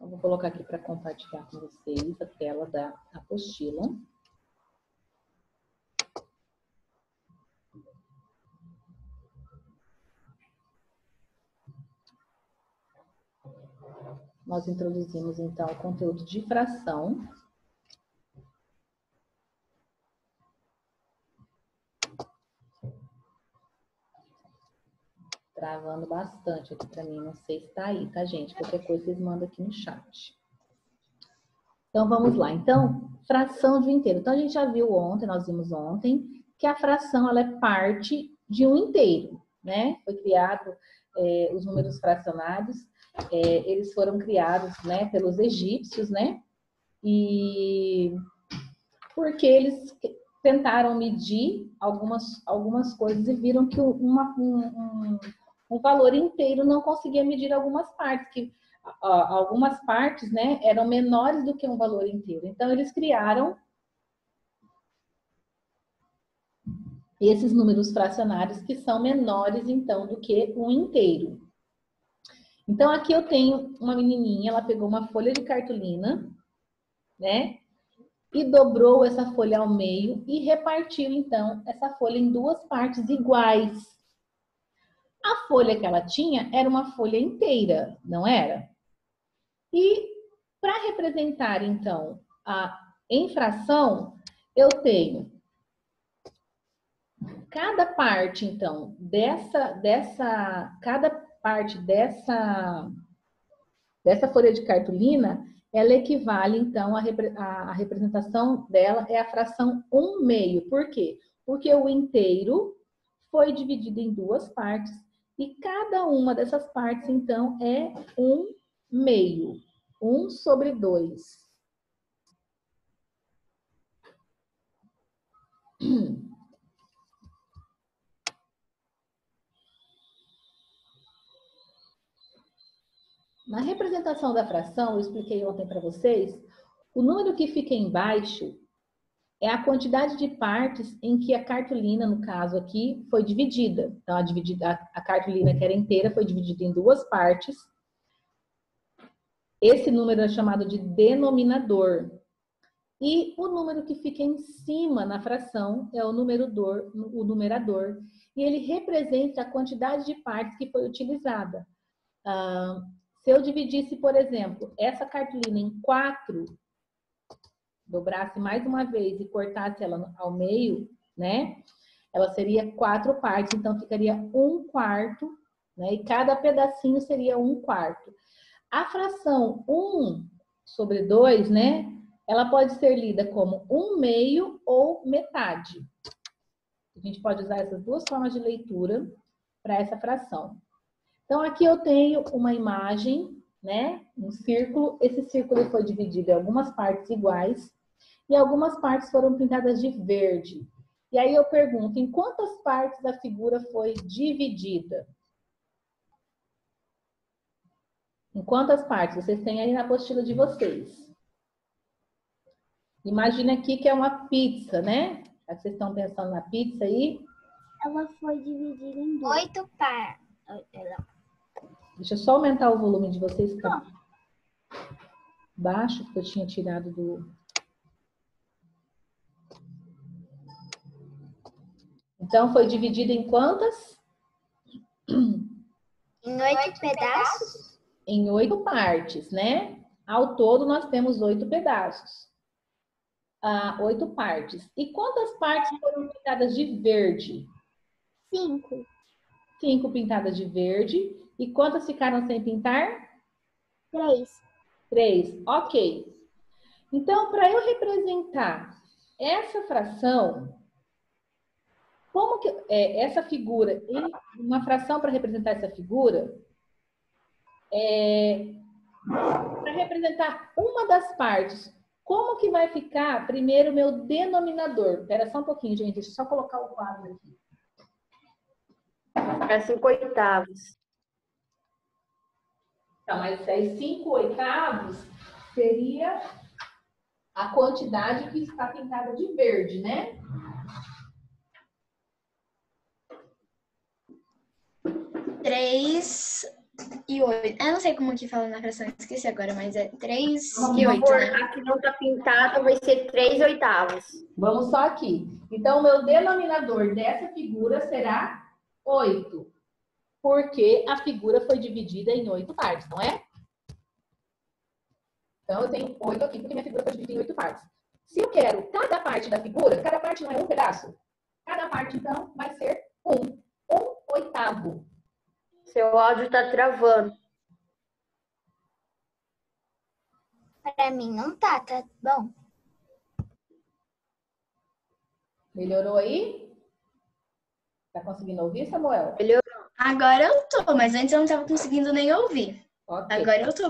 Eu vou colocar aqui para compartilhar com vocês a tela da apostila. Nós introduzimos, então, o conteúdo de fração. Travando bastante aqui para mim, não sei se tá aí, tá, gente? Qualquer coisa vocês mandam aqui no chat. Então, vamos lá. Então, fração de um inteiro. Então, a gente já viu ontem, nós vimos ontem, que a fração, ela é parte de um inteiro, né? Foi criado os números fracionados, eles foram criados, né, pelos egípcios, né? E porque eles tentaram medir algumas coisas e viram que um valor inteiro não conseguia medir algumas partes, que algumas partes, né, eram menores do que um valor inteiro. Então, eles criaram esses números fracionários que são menores, então, do que um inteiro. Então, aqui eu tenho uma menininha, ela pegou uma folha de cartolina, né, e dobrou essa folha ao meio e repartiu, então, essa folha em duas partes iguais. A folha que ela tinha era uma folha inteira, não era? E para representar, então, a fração, eu tenho cada parte, então, cada parte dessa folha de cartolina, ela equivale, então, a representação dela é a fração 1/2. Por quê? Porque o inteiro foi dividido em duas partes e cada uma dessas partes, então, é 1/2. 1/2. Na representação da fração, eu expliquei ontem para vocês, o número que fica embaixo é a quantidade de partes em que a cartolina, no caso aqui, foi dividida. Então, a cartolina que era inteira foi dividida em duas partes. Esse número é chamado de denominador. E o número que fica em cima na fração é o numerador. E ele representa a quantidade de partes que foi utilizada. Se eu dividisse, por exemplo, essa cartolina em 4, dobrasse mais uma vez e cortasse ela ao meio, né? Ela seria 4 partes, então ficaria 1/4, né? E cada pedacinho seria 1/4. A fração 1/2, né? Ela pode ser lida como 1/2 ou metade. A gente pode usar essas duas formas de leitura para essa fração. Então, aqui eu tenho uma imagem, né? Um círculo. Esse círculo foi dividido em algumas partes iguais e algumas partes foram pintadas de verde. E aí eu pergunto, em quantas partes a figura foi dividida? Em quantas partes? Vocês têm aí na apostila de vocês. Imagina aqui que é uma pizza, né? Já que vocês estão pensando na pizza aí. Ela foi dividida em 8 partes. Deixa eu só aumentar o volume de vocês que tá baixo, porque eu tinha tirado do... Então, foi dividido em quantas? Em 8 pedaços? Em 8 partes, né? Ao todo, nós temos 8 pedaços. 8 partes. E quantas partes foram pintadas de verde? 5. 5 pintadas de verde. E quantas ficaram sem pintar? 3. 3, ok. Então, para eu representar essa fração, como que essa figura, uma fração para representar essa figura, para representar uma das partes, como que vai ficar primeiro o meu denominador? Espera só um pouquinho, gente, deixa eu só colocar o quadro aqui. É 5/8. Então, mas aí 5/8 seria a quantidade que está pintada de verde, né? e 8. Eu não sei como que fala na fração, esqueci agora, mas é 3 Vamos e 8, por, né? aqui não tá pintado, vai ser 3/8. Vamos só aqui. Então, o meu denominador dessa figura será 8. Porque a figura foi dividida em 8 partes, não é? Então, eu tenho 8 aqui, porque minha figura foi dividida em 8 partes. Se eu quero cada parte da figura, cada parte não é um pedaço? Cada parte, então, vai ser 1/8. Seu áudio tá travando. Para mim não tá bom. Melhorou aí? Tá conseguindo ouvir, Samuel? Agora eu tô, mas antes eu não tava conseguindo nem ouvir. Ok. Agora eu tô.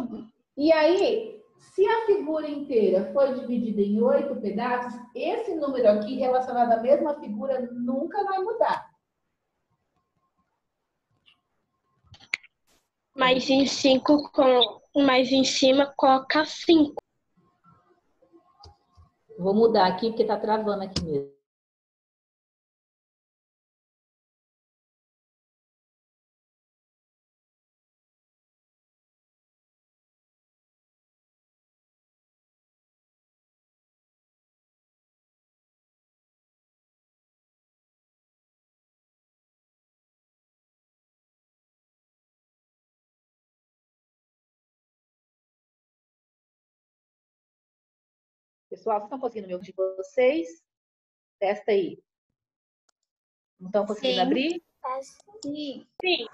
E aí, se a figura inteira foi dividida em 8 pedaços, esse número aqui relacionado à mesma figura nunca vai mudar. Mas em 5 mais em cima coloca 5. Vou mudar aqui porque tá travando aqui mesmo. Pessoal, vocês estão conseguindo me ouvir de vocês? Testa aí. Não estão conseguindo abrir? Sim. Sim.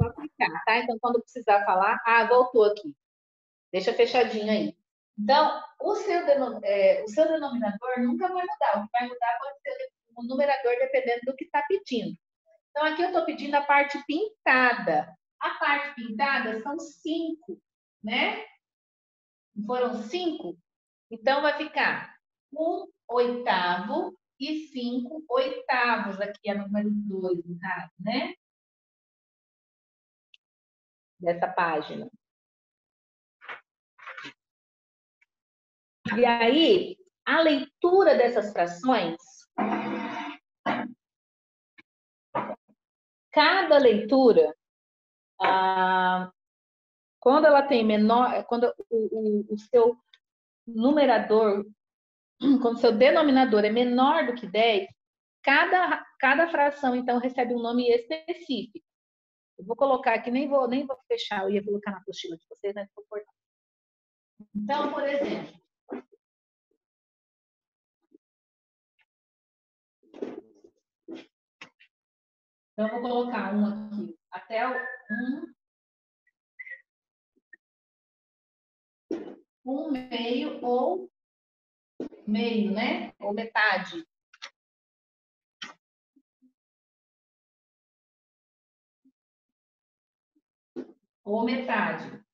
Só clicar, tá? Então, quando precisar falar... voltou aqui. Deixa fechadinho aí. Então, o seu denominador nunca vai mudar. O que vai mudar pode ser o numerador, dependendo do que está pedindo. Então, aqui eu estou pedindo a parte pintada. A parte pintada são 5, né? Não foram 5? Então, vai ficar 1/8 e 5/8. Aqui é o número 2, no caso, né? Dessa página. E aí, a leitura dessas frações, cada leitura, quando ela tem menor, quando o seu numerador, quando o seu denominador é menor do que 10, cada fração, então, recebe um nome específico. Eu vou colocar aqui, nem vou fechar, eu ia colocar na apostila de vocês, mas vou cortar. Então, por exemplo, eu vou colocar um aqui, até o 1/2 ou meio, né? Ou metade. Ou metade.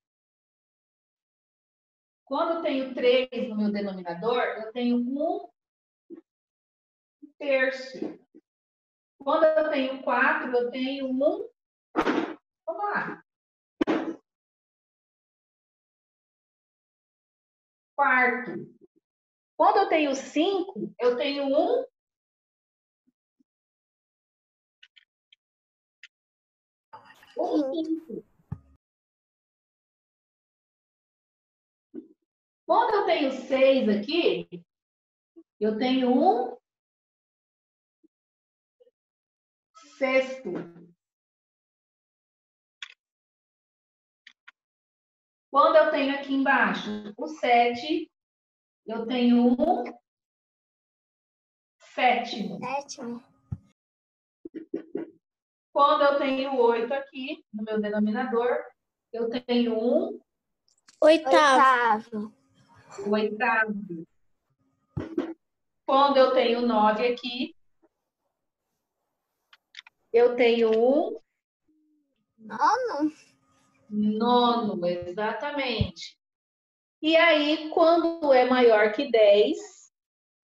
Quando eu tenho 3 no meu denominador, eu tenho 1/3. Quando eu tenho 4, eu tenho 1. Vamos lá. 1/4. Quando eu tenho 5, eu tenho 1/5. Quando eu tenho 6 aqui, eu tenho 1/6. Quando eu tenho aqui embaixo o 7, eu tenho 1/7. Quando eu tenho 8 aqui no meu denominador, eu tenho 1/8. 1/8. Quando eu tenho 9 aqui, eu tenho 1/9, exatamente. E aí, quando é maior que 10,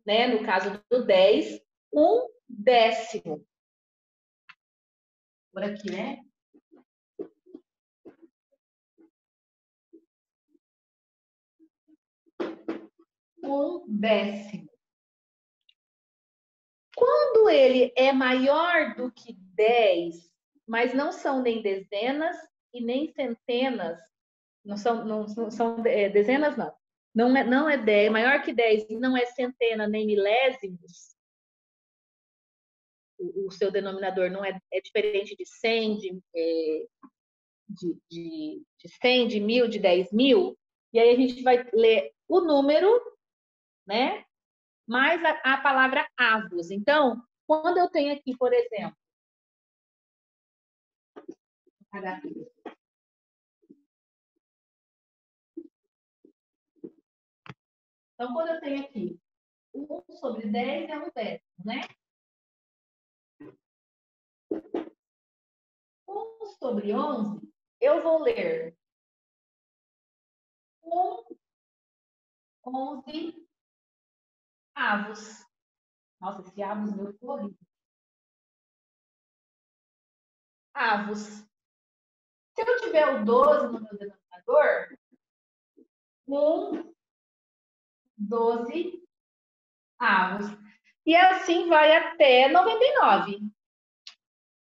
né, no caso do 10, 1/10. Por aqui, né? Um décimo. Quando ele é maior do que 10, mas não são nem dezenas e nem centenas, não são dezenas, não. Não é 10, maior que 10, e não é centena nem milésimos, o seu denominador não é diferente de 100, de 100, de 1000, de 10.000, e aí a gente vai ler o número, né? Mais a palavra avos. Então, quando eu tenho aqui, por exemplo, então, quando eu tenho aqui 1 sobre 10 é um décimo, né? 1 sobre 11, eu vou ler 11 avos. Nossa, esse avos meu ficou horrível. Avos. Se eu tiver o 12 no meu denominador, 12 avos. E assim vai até 99.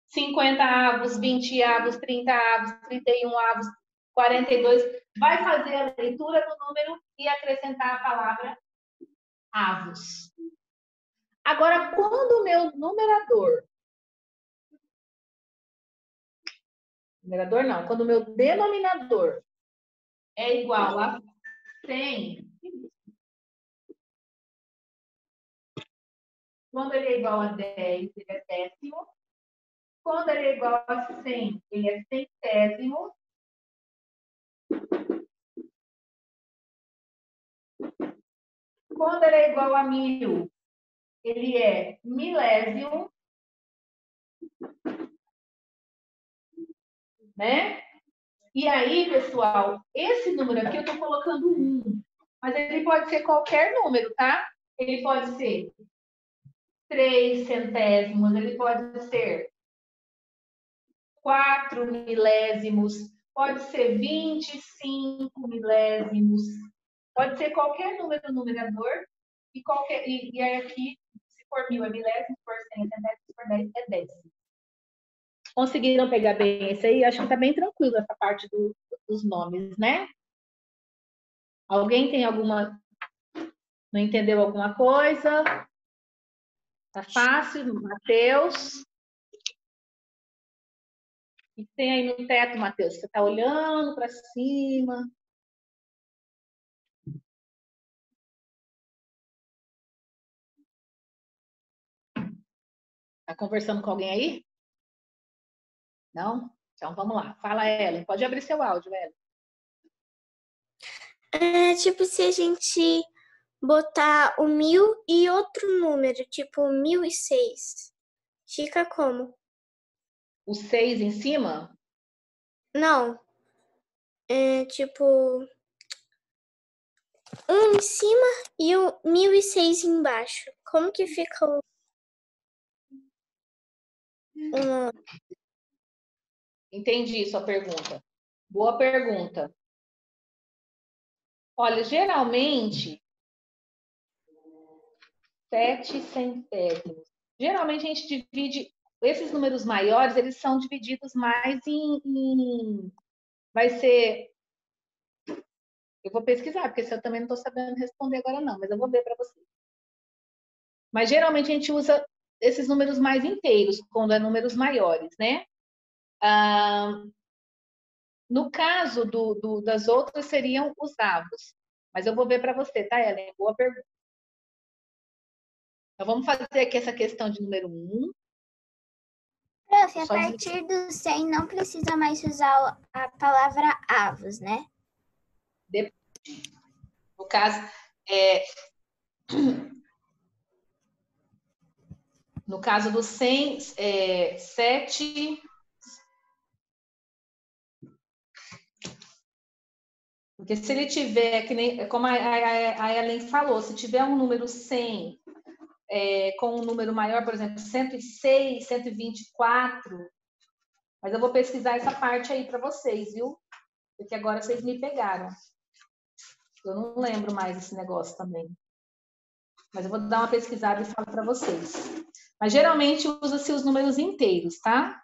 50 avos, 20 avos, 30 avos, 31 avos, 42. Vai fazer a leitura do número e acrescentar a palavra avos. Agora, quando o meu numerador não, quando o meu denominador é igual a 100, quando ele é igual a 10, ele é décimo. Quando ele é igual a 100, ele é centésimo. Quando ele é igual a 1000, ele é milésimo. Né? E aí, pessoal, esse número aqui eu estou colocando 1, mas ele pode ser qualquer número, tá? Ele pode ser 3 centésimos, ele pode ser 4 milésimos, pode ser 25 milésimos, pode ser qualquer número numerador, e aí aqui, se for 1000 é milésimo, se for 100 é centésimo, se for 10 é décimo. Conseguiram pegar bem esse aí? Acho que está bem tranquilo essa parte dos nomes, né? Alguém tem alguma... Não entendeu alguma coisa? Tá fácil? Matheus? O que tem aí no teto, Matheus? Você está olhando para cima? Está conversando com alguém aí? Não? Então vamos lá. Fala, Ellen. Pode abrir seu áudio, Ellen. É tipo se a gente botar o 1000 e outro número, tipo 1006. Fica como? O 6 em cima? Não. É tipo 1 em cima e o 1006 embaixo. Como que fica o... Entendi sua pergunta. Boa pergunta. Olha, geralmente, 7 centésimos. Geralmente a gente divide, esses números maiores, eles são divididos mais vai ser, eu vou pesquisar, porque eu também não estou sabendo responder agora não, mas eu vou ver para você. Mas geralmente a gente usa esses números mais inteiros, quando é números maiores, né? No caso das outras, seriam os avos. Mas eu vou ver para você, tá, Ellen? Boa pergunta. Então, vamos fazer aqui essa questão de número 1. Prof, a partir do 100 não precisa mais usar a palavra avos, né? No caso, no caso do 100, 7... Porque se ele tiver, que nem, como a Ellen falou, se tiver um número 100 com um número maior, por exemplo, 106, 124, mas eu vou pesquisar essa parte aí para vocês, viu? Porque agora vocês me pegaram. Eu não lembro mais esse negócio também. Mas eu vou dar uma pesquisada e falo para vocês. Mas geralmente usa-se os números inteiros, tá?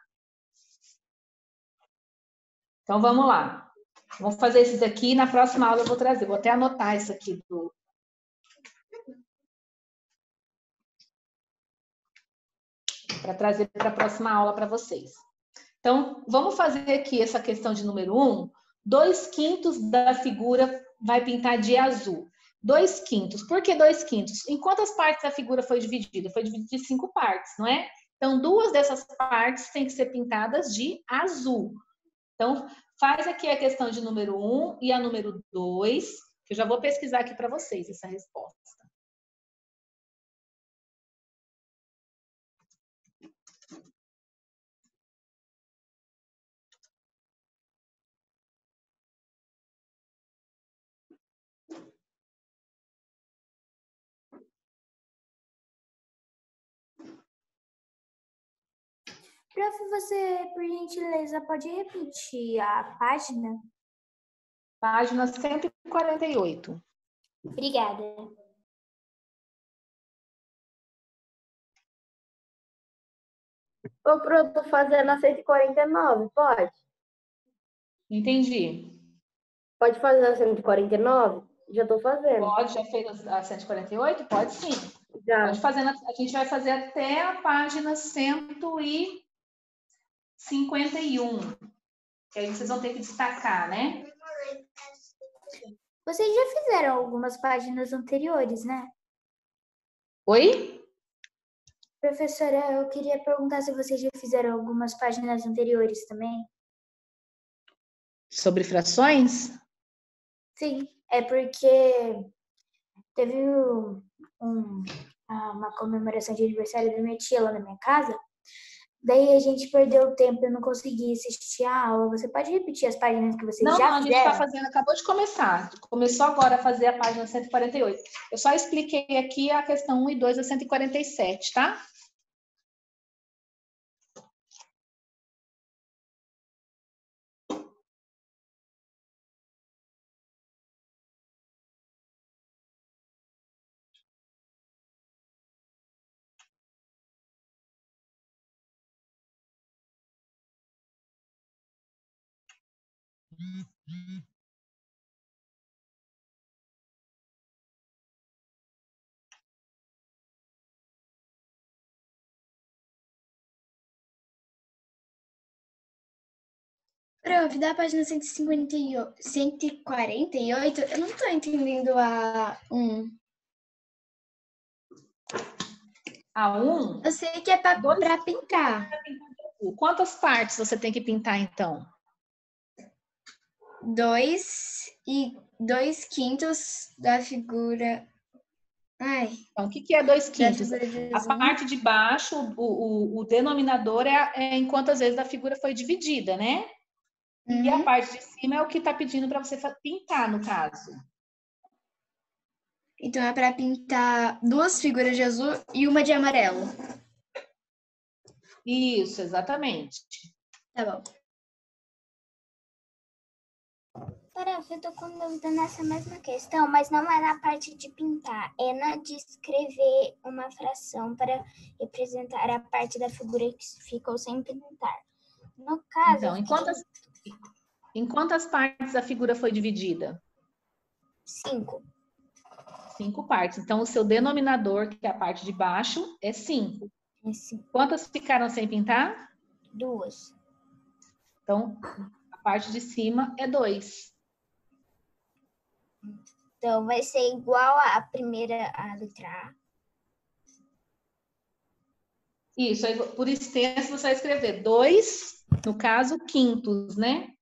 Então, vamos lá. Vamos fazer esses aqui. Na próxima aula eu vou trazer. Vou até anotar isso aqui para trazer para a próxima aula para vocês. Então, vamos fazer aqui essa questão de número 1. 2/5 da figura vai pintar de azul. 2/5. Por que 2/5? Em quantas partes a figura foi dividida? Foi dividida em 5 partes, não é? Então, 2 dessas partes têm que ser pintadas de azul. Então, faz aqui a questão de número 1 e a número 2, que eu já vou pesquisar aqui para vocês essa resposta. Prof, você, por gentileza, pode repetir a página? Página 148. Obrigada. Ô, Pro, tô fazendo a 149, pode? Entendi. Pode fazer a 149? Já tô fazendo. Pode, já fez a 148? Pode sim. Já. Pode fazer, a gente vai fazer até a página 151. Que aí vocês vão ter que destacar, né? Vocês já fizeram algumas páginas anteriores, né? Oi? Professora, eu queria perguntar se vocês já fizeram algumas páginas anteriores também. Sobre frações? Sim, é porque teve uma comemoração de aniversário da minha tia lá na minha casa. Daí a gente perdeu o tempo e eu não consegui assistir a aula. Você pode repetir as páginas que vocês Não, já a gente fizeram? está fazendo, acabou de começar. Começou agora a fazer a página 148. Eu só expliquei aqui a questão 1 e 2 da 147, tá? Prof, da página 148, eu não tô entendendo a 1. A 1, Eu sei que é pra pintar. quantas partes você tem que pintar, então? 2/5 da figura. Ai, Então, o que é 2/5? da figura de A azul. parte de baixo, o denominador é em quantas vezes a figura foi dividida, né? E a parte de cima é o que está pedindo para você pintar, no caso. Então é para pintar 2 figuras de azul e uma de amarelo. Isso, exatamente. Tá bom. Prof, eu tô com dúvida nessa mesma questão, mas não é na parte de pintar, é na de escrever uma fração para representar a parte da figura que ficou sem pintar. No caso... Então, em quantas partes a figura foi dividida? 5. 5 partes. Então, o seu denominador, que é a parte de baixo, é 5. É 5. Quantas ficaram sem pintar? 2. Então, a parte de cima é 2. Então, vai ser igual a primeira, a letra A. Isso, aí, por extenso, você vai escrever 2, no caso, quintos, né?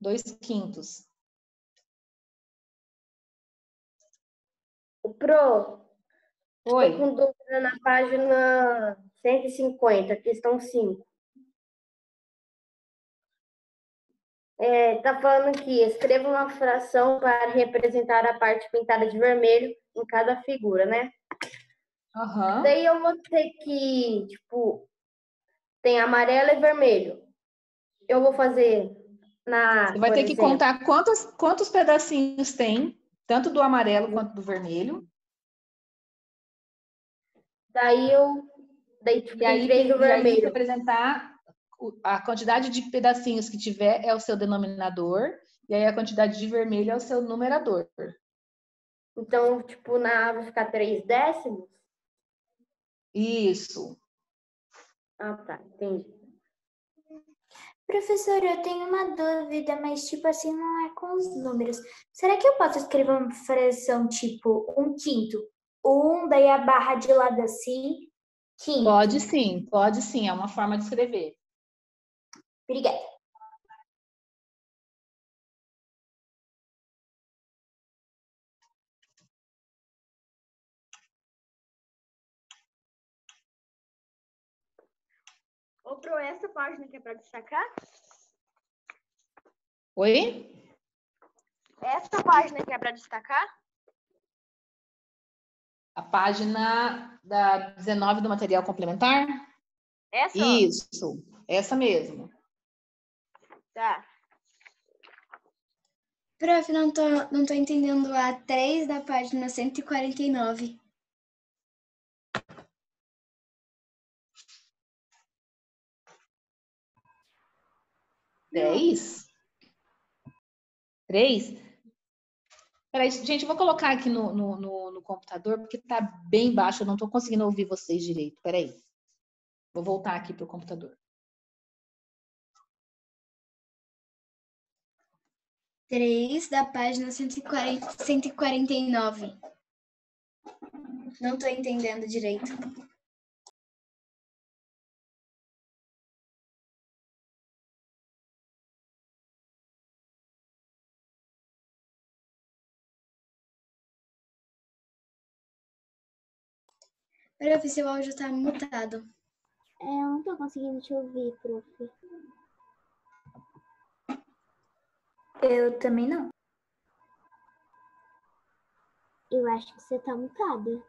2/5. Pro, Oi. tô com dúvida na página 150, questão 5. Tá falando aqui, escreva uma fração para representar a parte pintada de vermelho em cada figura, né? Aham. Daí eu vou ter que, tipo, tem amarelo e vermelho. Eu vou fazer Você vai ter que contar quantos pedacinhos tem, tanto do amarelo quanto do vermelho. Daí tipo, E aí tem 3 do e aí vermelho. representar a quantidade de pedacinhos que tiver é o seu denominador, e aí a quantidade de vermelho é o seu numerador. Então, tipo, na A vai ficar 3 décimos? Isso. Ah, tá, entendi. Professora, eu tenho uma dúvida, mas tipo assim, não é com os números. Será que eu posso escrever uma fração tipo 1/5? 1, daí a barra de lado assim, quinto. Pode sim, é uma forma de escrever. Obrigada. Ô, Pro, essa página que é para destacar? Oi? Essa página que é para destacar? A página da 19 do material complementar? Essa? Isso, essa mesmo. Tá. Prof, não tô entendendo a 3 da página 149. Dez? 3? Peraí, gente, eu vou colocar aqui no computador, porque tá bem baixo, eu não tô conseguindo ouvir vocês direito. Peraí. Vou voltar aqui pro computador. 3 da página 149. Não tô entendendo direito. Prof, seu áudio tá mutado. Eu não tô conseguindo te ouvir, prof. Eu também não. Eu acho que você tá mutada.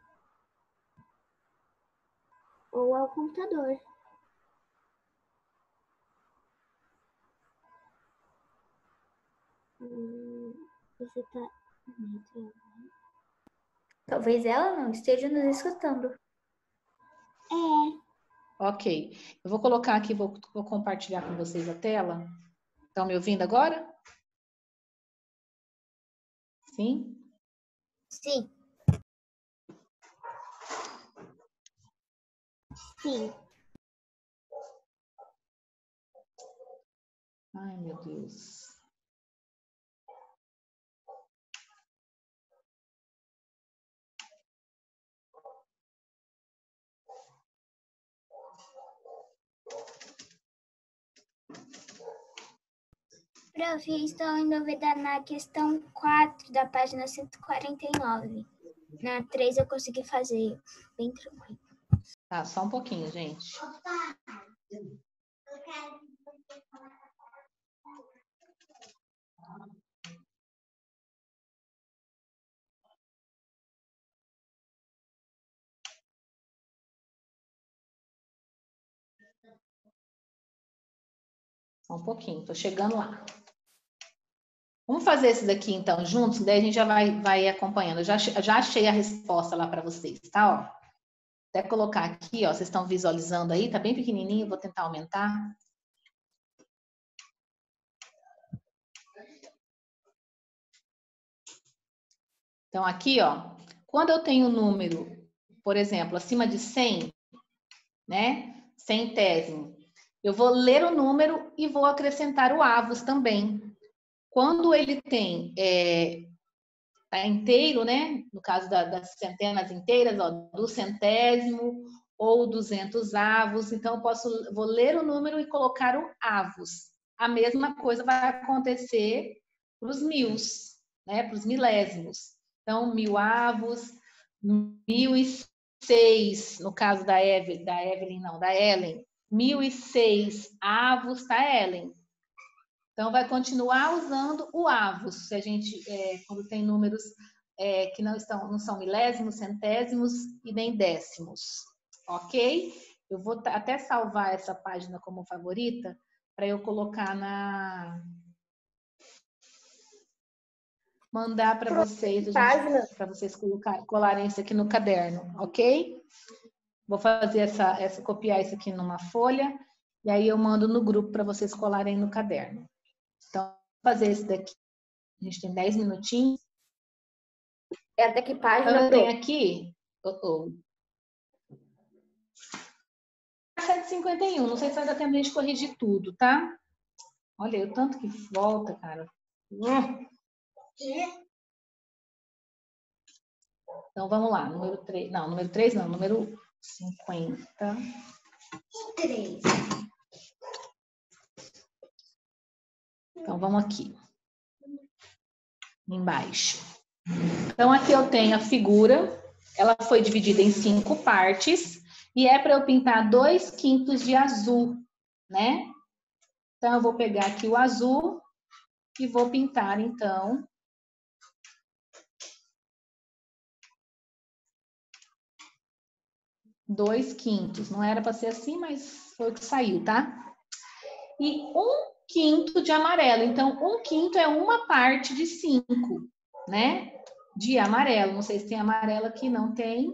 Ou é o computador. Você tá... Talvez ela não esteja nos escutando. Ok. Eu vou colocar aqui, vou compartilhar com vocês a tela. Estão me ouvindo agora? Sim? Sim. Sim. Ai, meu Deus. Prof, estou em dúvida na questão 4 da página 149. Na 3 eu consegui fazer bem tranquilo. Tá, só um pouquinho, gente. Só um pouquinho, tô chegando lá. Vamos fazer esse daqui, então, juntos? Daí a gente já vai acompanhando. Eu já achei a resposta lá para vocês, tá? Ó, até colocar aqui, ó, vocês estão visualizando aí, tá bem pequenininho, vou tentar aumentar. Então, aqui, ó, quando eu tenho um número, por exemplo, acima de 100, né, centésimo, eu vou ler o número e vou acrescentar o avos também. Quando ele tem tá inteiro, né, no caso das centenas inteiras, ó, do centésimo ou 200 avos, então eu vou ler o número e colocar o avos. A mesma coisa vai acontecer para os mios, né, para os milésimos. Então, 1000 avos, 1006, no caso da Ellen, 1006 avos, tá, Ellen? Então, vai continuar usando o avos, se a gente, quando tem números que não são milésimos, centésimos e nem décimos, ok? Eu vou até salvar essa página como favorita, para eu colocar mandar para vocês, para vocês colarem isso aqui no caderno, ok? Vou fazer copiar isso aqui numa folha E aí eu mando no grupo para vocês colarem no caderno. Então, vou fazer esse daqui. A gente tem 10 minutinhos. É até que página? Então, eu tenho aqui... 751. Não sei se vai dar tempo de a gente corrigir tudo, tá? Olha, o tanto que volta, cara. Então, vamos lá. Número 3. Não, número 3 não. Número 50. 3. Então, vamos aqui. Embaixo. Então, aqui eu tenho a figura. Ela foi dividida em 5 partes. E é para eu pintar 2/5 de azul, né? Então, eu vou pegar aqui o azul e vou pintar, então, 2/5. Não era para ser assim, mas foi o que saiu, tá? E 1/5 de amarelo. Então, 1/5 é uma parte de 5, né? De amarelo. Não sei se tem amarelo aqui, não tem.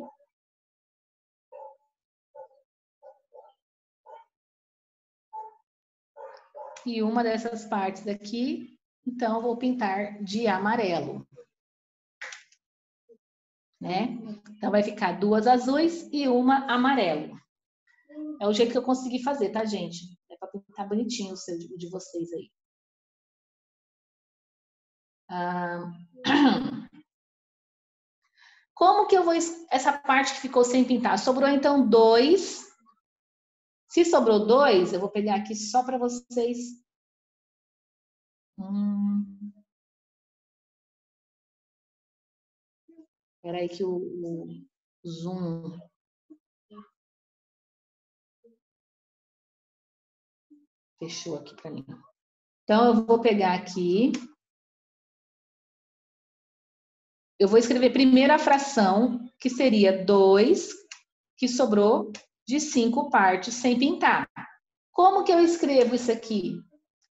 E uma dessas partes aqui, então, eu vou pintar de amarelo. Né? Então, vai ficar 2 azuis e uma amarelo. É o jeito que eu consegui fazer, tá, gente? É para pintar bonitinho o de vocês aí. Como que eu vou... Essa parte que ficou sem pintar? Sobrou, então, 2. Se sobrou 2, eu vou pegar aqui só para vocês... Espera aí que o zoom... Fechou aqui para mim. Então, eu vou pegar aqui... Eu vou escrever primeiro a fração, que seria 2, que sobrou de 5 partes sem pintar. Como que eu escrevo isso aqui?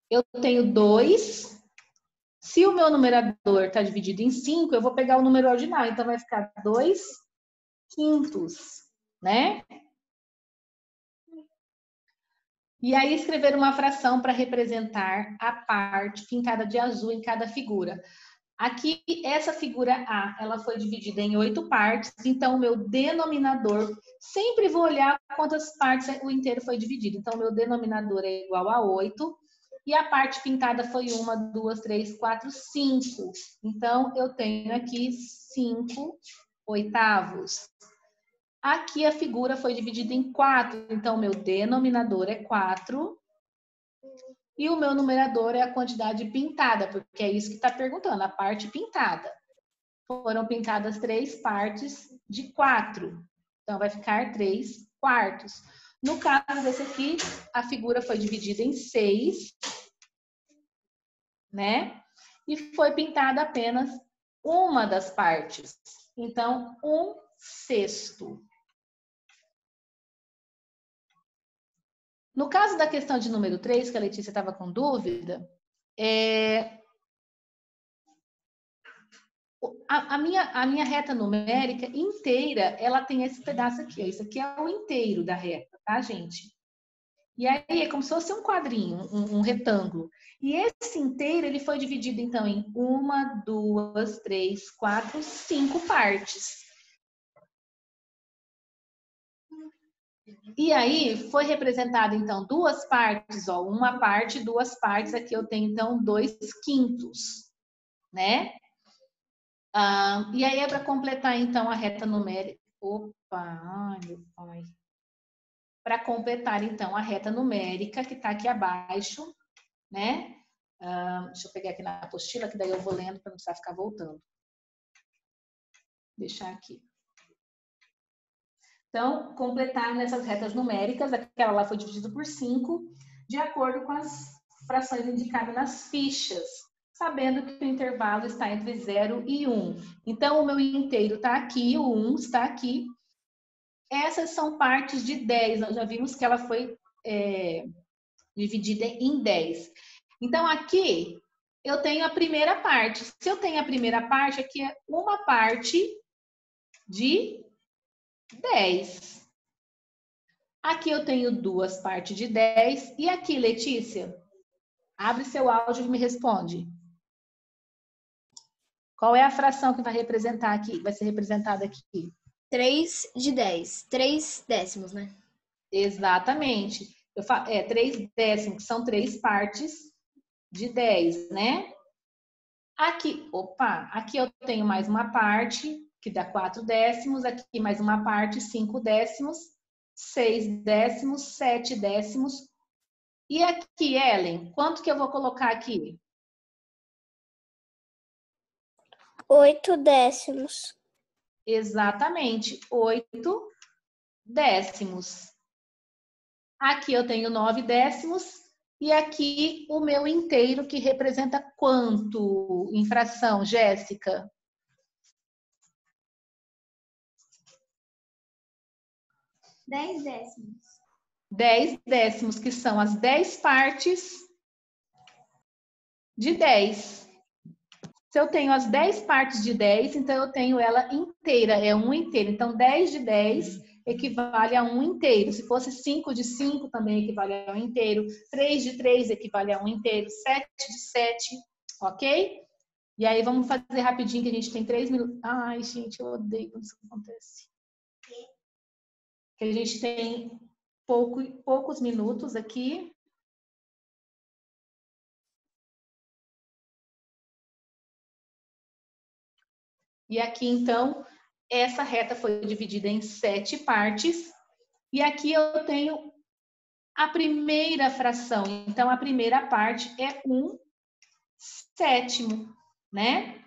Eu tenho 2. Se o meu numerador está dividido em 5, eu vou pegar o número ordinal. Então, vai ficar 2/5, né? E aí, escrever uma fração para representar a parte pintada de azul em cada figura. Aqui, essa figura A, ela foi dividida em 8 partes, então o meu denominador, sempre vou olhar quantas partes o inteiro foi dividido. Então, o meu denominador é igual a 8, e a parte pintada foi 1, 2, 3, 4, 5. Então, eu tenho aqui 5/8. Aqui a figura foi dividida em 4, então o meu denominador é 4. E o meu numerador é a quantidade pintada, porque é isso que está perguntando, a parte pintada. Foram pintadas 3 partes de 4. Então, vai ficar 3/4. No caso desse aqui, a figura foi dividida em 6, né? E foi pintada apenas uma das partes. Então, 1/6. No caso da questão de número 3, que a Letícia estava com dúvida, a minha reta numérica inteira, ela tem esse pedaço aqui. Ó. Isso aqui é o inteiro da reta, tá, gente? E aí é como se fosse um quadrinho, um retângulo. E esse inteiro, ele foi dividido, então, em 1, 2, 3, 4, 5 partes. E aí, foi representado, então, 2 partes, ó, uma parte, 2 partes. Aqui eu tenho, então, 2/5, né? E aí é para completar, então, a reta numérica. Opa, ai, meu pai. Para completar, então, a reta numérica, que está aqui abaixo, né? Deixa eu pegar aqui na apostila, que daí eu vou lendo para não precisar ficar voltando. Deixar aqui. Então, completar nessas retas numéricas, aquela lá foi dividida por 5, de acordo com as frações indicadas nas fichas, sabendo que o intervalo está entre 0 e 1. Então, o meu inteiro está aqui, o 1 está aqui. Essas são partes de 10, nós já vimos que ela foi dividida em 10. Então, aqui eu tenho a primeira parte. Se eu tenho a primeira parte, aqui é uma parte de 10. Aqui eu tenho 2 partes de 10. E aqui, Letícia? Abre seu áudio e me responde. Qual é a fração que vai representar aqui? Vai ser representada aqui? 3 de 10. 3 décimos, né? Exatamente. 3 décimos, que são 3 partes de 10, né? Aqui eu tenho mais uma parte, que dá 4 décimos. Aqui mais uma parte, 5 décimos. 6 décimos, 7 décimos. E aqui, Ellen, quanto que eu vou colocar aqui? 8 décimos. Exatamente, 8 décimos. Aqui eu tenho 9 décimos. E aqui o meu inteiro, que representa quanto em fração, Jéssica? 10 décimos. 10 décimos, que são as 10 partes de 10. Se eu tenho as 10 partes de 10, então eu tenho ela inteira, é um inteiro. Então, 10 de 10 equivale a um inteiro. Se fosse 5 de 5, também equivale a um inteiro. 3 de 3 equivale a um inteiro. 7 de 7, ok? E aí, vamos fazer rapidinho, que a gente tem 3 minutos. Ai, gente, eu odeio quando isso acontece. Que a gente tem poucos minutos aqui. E aqui, então, essa reta foi dividida em 7 partes. E aqui eu tenho a primeira fração. Então, a primeira parte é 1/7, né?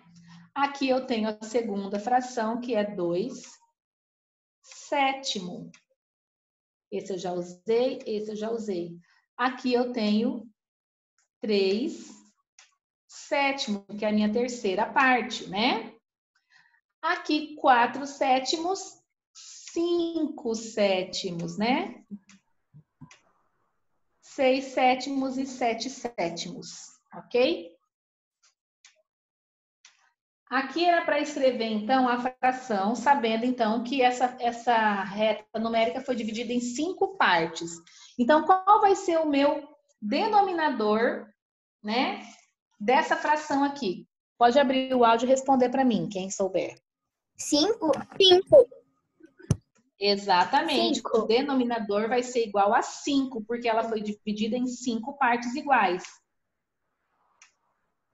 Aqui eu tenho a segunda fração, que é 2/7. Esse eu já usei, esse eu já usei. Aqui eu tenho 3/7, que é a minha terceira parte, né? Aqui, 4/7, 5/7, né? 6/7 e 7/7, ok? Aqui era para escrever, então, a fração, sabendo, então, que essa reta numérica foi dividida em 5 partes. Então, qual vai ser o meu denominador, né, dessa fração aqui? Pode abrir o áudio e responder para mim, quem souber. 5? 5. Exatamente. 5. O denominador vai ser igual a 5, porque ela foi dividida em 5 partes iguais.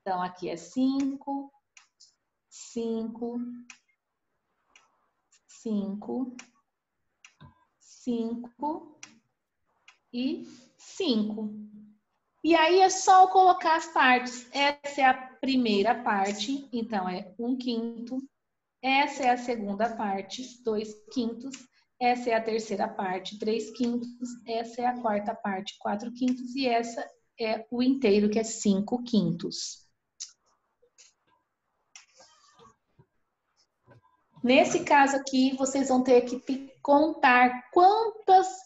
Então, aqui é 5, 5, 5, 5 e 5. E aí é só eu colocar as partes. Essa é a primeira parte, então é 1/5. Essa é a segunda parte, 2/5. Essa é a terceira parte, 3/5. Essa é a quarta parte, 4/5. E essa é o inteiro, que é 5/5. Nesse caso aqui, vocês vão ter que contar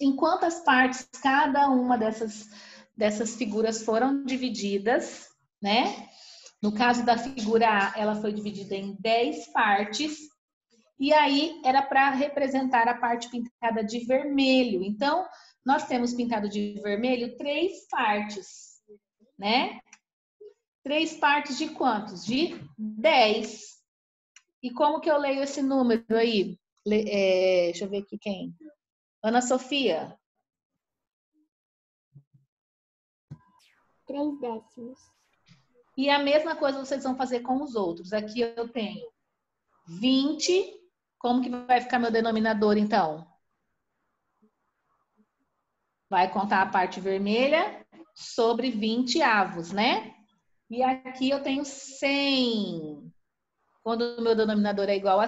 em quantas partes cada uma dessas figuras foram divididas, né? No caso da figura A, ela foi dividida em 10 partes. E aí, era para representar a parte pintada de vermelho. Então, nós temos pintado de vermelho 3 partes, né? 3 partes de quantos? De 10. E como que eu leio esse número aí? Deixa eu ver aqui quem. Ana Sofia. 3 décimos. E a mesma coisa vocês vão fazer com os outros. Aqui eu tenho 20. Como que vai ficar meu denominador, então? Vai contar a parte vermelha sobre 20 avos, né? E aqui eu tenho 100. Quando o meu denominador é igual a